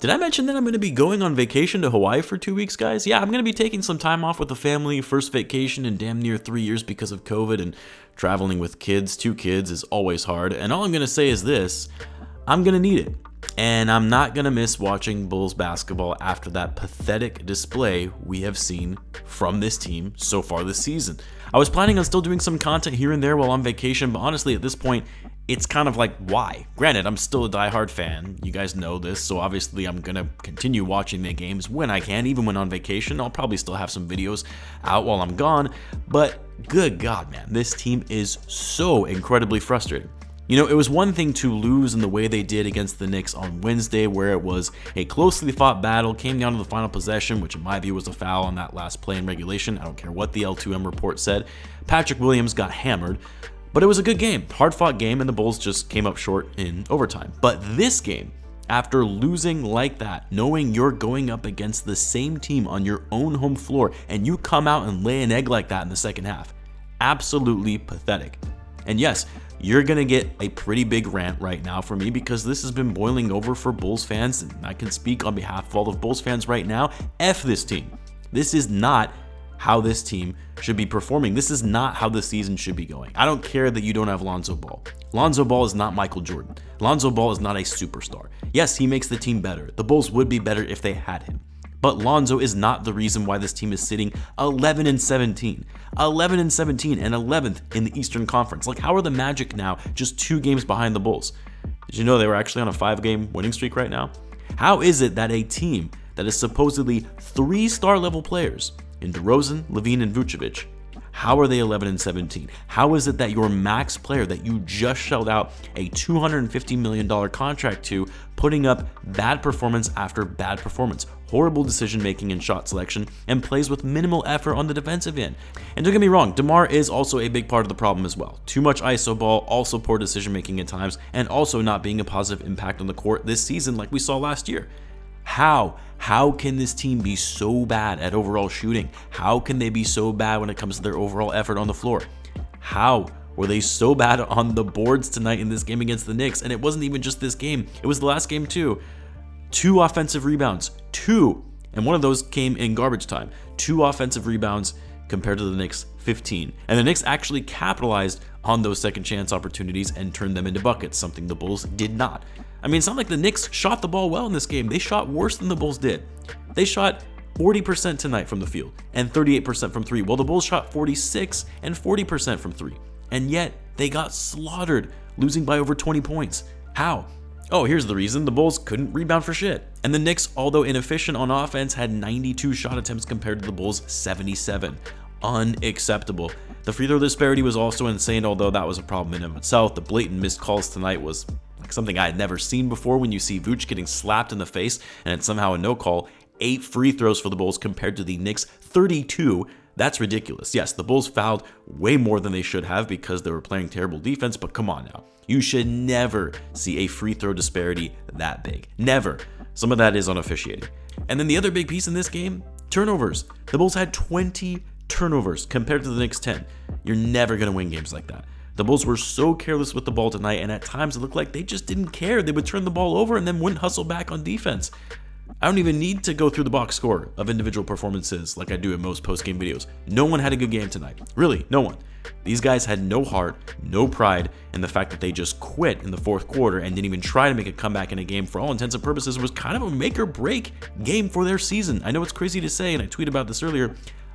Did I mention that I'm going to be going on vacation to Hawaii for 2 weeks, guys? Yeah, I'm going to be taking some time off with the family. First vacation in damn near 3 years because of COVID, and traveling with kids, 2 kids, is always hard. And all I'm going to say is this: I'm going to need it. And I'm not going to miss watching Bulls basketball after that pathetic display we have seen from this team so far this season. I was planning on still doing some content here and there while on vacation, but honestly, at this point, it's kind of like, why? Granted, I'm still a diehard fan. You guys know this, so obviously I'm going to continue watching the games when I can, even when on vacation. I'll probably still have some videos out while I'm gone, but good God, man, this team is so incredibly frustrating. You know, it was one thing to lose in the way they did against the Knicks on Wednesday, where it was a closely fought battle, came down to the final possession, which in my view was a foul on that last play in regulation. I don't care what the L2M report said. Patrick Williams got hammered, but it was a good game, hard-fought game, and the Bulls just came up short in overtime. But this game, after losing like that, knowing you're going up against the same team on your own home floor, and you come out and lay an egg like that in the second half, absolutely pathetic. And yes, you're going to get a pretty big rant right now from me because this has been boiling over for Bulls fans, and I can speak on behalf of all of Bulls fans right now. F this team. This is not how this team should be performing. This is not how the season should be going. I don't care that you don't have Lonzo Ball. Lonzo Ball is not Michael Jordan. Lonzo Ball is not a superstar. Yes, he makes the team better. The Bulls would be better if they had him. But Lonzo is not the reason why this team is sitting 11-17. 11-17 and 11th in the Eastern Conference. Like, how are the Magic now just 2 games behind the Bulls? Did you know they were actually on a 5-game winning streak right now? How is it that a team that is supposedly 3-star level players in DeRozan, Lavine, and Vucevic, how are they 11-17? How is it that your max player that you just shelled out a $250 million contract to, putting up bad performance after bad performance, horrible decision making and shot selection, and plays with minimal effort on the defensive end? And don't get me wrong, DeMar is also a big part of the problem as well. Too much ISO ball, also poor decision making at times, and also not being a positive impact on the court this season like we saw last year. How can this team be so bad at overall shooting? How can they be so bad when it comes to their overall effort on the floor? How were they so bad on the boards tonight in this game against the Knicks? And it wasn't even just this game. It was the last game too. 2 offensive rebounds. 2. And one of those came in garbage time. 2 offensive rebounds compared to the Knicks' 15. And the Knicks actually capitalized on those second chance opportunities and turned them into buckets, something the Bulls did not. I mean, it's not like the Knicks shot the ball well in this game. They shot worse than the Bulls did. They shot 40% tonight from the field and 38% from 3, while the Bulls shot 46 and 40% from 3. And yet, they got slaughtered, losing by over 20 points. How? Oh, here's the reason: the Bulls couldn't rebound for shit. And the Knicks, although inefficient on offense, had 92 shot attempts compared to the Bulls' 77. Unacceptable. The free throw disparity was also insane, although that was a problem in and of itself. The blatant missed calls tonight was like something I had never seen before. When you see Vooch getting slapped in the face and it's somehow a no call. 8 free throws for the Bulls compared to the Knicks' 32. That's ridiculous. Yes, the Bulls fouled way more than they should have because they were playing terrible defense, but come on now. You should never see a free throw disparity that big. Never. Some of that is on officiating. And then the other big piece in this game, turnovers. The Bulls had 20 turnovers compared to the Knicks' 10. You're never going to win games like that. The Bulls were so careless with the ball tonight, and at times it looked like they just didn't care. They would turn the ball over and then wouldn't hustle back on defense. I don't even need to go through the box score of individual performances like I do in most post-game videos. No one had a good game tonight. Really, no one. These guys had no heart, no pride, and the fact that they just quit in the fourth quarter and didn't even try to make a comeback in a game, for all intents and purposes, was kind of a make or break game for their season. I know it's crazy to say, and I tweeted about this earlier.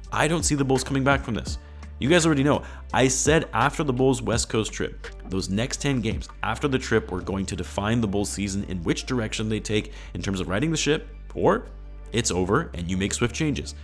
I don't see the Bulls coming back from this. You guys already know. I said after the Bulls' West Coast trip, those next 10 games after the trip were going to define the Bulls' season in which direction they take in terms of riding the ship, or it's over and you make swift changes.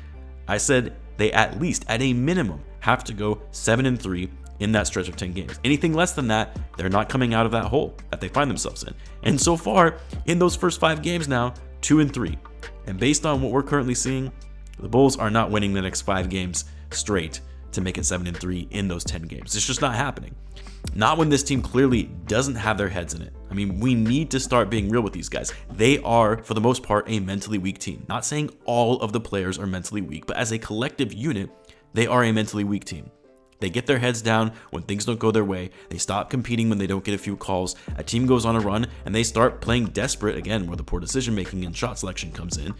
I said they at least, at a minimum, have to go 7-3 in that stretch of 10 games. Anything less than that, they're not coming out of that hole that they find themselves in. And so far, in those first 5 games now, 2-3. And based on what we're currently seeing, the Bulls are not winning the next 5 games straight to make it 7-3 in those 10 games. It's just not happening. Not when this team clearly doesn't have their heads in it. I mean, we need to start being real with these guys. They are, for the most part, a mentally weak team. Not saying all of the players are mentally weak, but as a collective unit, they are a mentally weak team. They get their heads down when things don't go their way. They stop competing when they don't get a few calls. A team goes on a run and they start playing desperate again, where the poor decision making and shot selection comes in,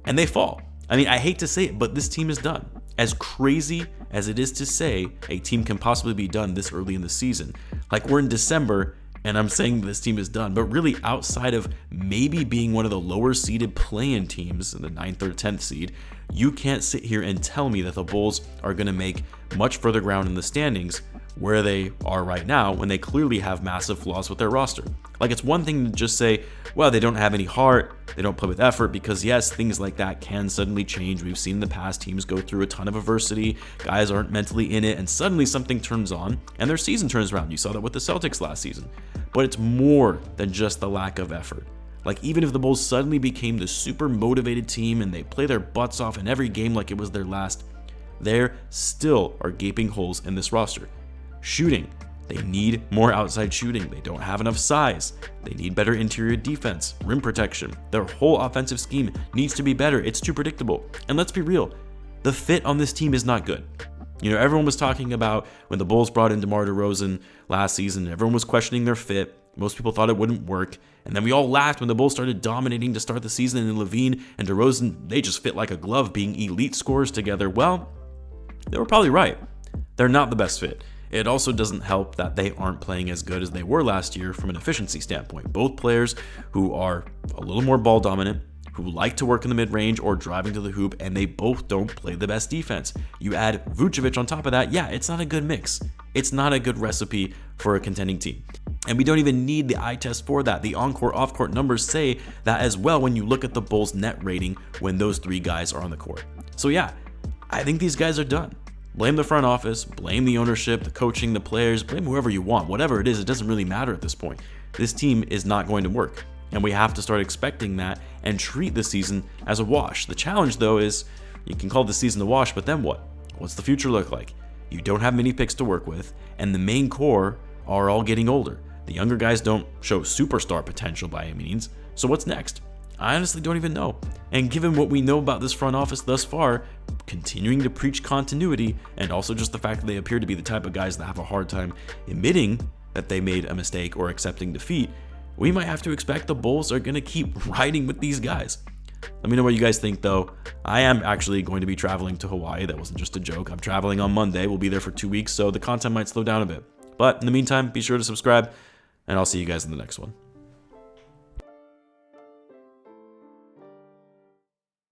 and they fall. I mean, I hate to say it, but this team is done. As crazy as it is to say a team can possibly be done this early in the season. Like, we're in December and I'm saying this team is done, but really outside of maybe being one of the lower seeded play-in teams in the 9th or 10th seed, you can't sit here and tell me that the Bulls are going to make much further ground in the standings where they are right now when they clearly have massive flaws with their roster. Like, it's one thing to just say, well, they don't have any heart, they don't play with effort, because yes, things like that can suddenly change. We've seen in the past teams go through a ton of adversity, guys aren't mentally in it, and suddenly something turns on and their season turns around. You saw that with the Celtics last season. But it's more than just the lack of effort. Like, even if the Bulls suddenly became the super motivated team and they play their butts off in every game like it was their last, there still are gaping holes in this roster. Shooting. They need more outside shooting. They don't have enough size. They need better interior defense, rim protection. Their whole offensive scheme needs to be better. It's too predictable. And let's be real, the fit on this team is not good. You know, everyone was talking about when the Bulls brought in DeMar DeRozan last season, everyone was questioning their fit. Most people thought it wouldn't work. And then we all laughed when the Bulls started dominating to start the season, and Lavine and DeRozan, they just fit like a glove, being elite scorers together. Well, they were probably right. They're not the best fit. It also doesn't help that they aren't playing as good as they were last year from an efficiency standpoint. Both players who are a little more ball dominant, who like to work in the mid-range or driving to the hoop, and they both don't play the best defense. You add Vucevic on top of that, yeah, it's not a good mix. It's not a good recipe for a contending team. And we don't even need the eye test for that. The on-court, off-court numbers say that as well when you look at the Bulls' net rating when those three guys are on the court. So yeah, I think these guys are done. Blame the front office, blame the ownership, the coaching, the players, blame whoever you want. Whatever it is, it doesn't really matter at this point. This team is not going to work, and we have to start expecting that and treat this season as a wash. The challenge, though, is you can call the season a wash, but then what? What's the future look like? You don't have many picks to work with, and the main core are all getting older. The younger guys don't show superstar potential by any means, so what's next? I honestly don't even know. And given what we know about this front office thus far, continuing to preach continuity, and also just the fact that they appear to be the type of guys that have a hard time admitting that they made a mistake or accepting defeat, we might have to expect the Bulls are going to keep riding with these guys. Let me know what you guys think, though. I am actually going to be traveling to Hawaii. That wasn't just a joke. I'm traveling on Monday. We'll be there for 2 weeks, so the content might slow down a bit. But in the meantime, be sure to subscribe, and I'll see you guys in the next one.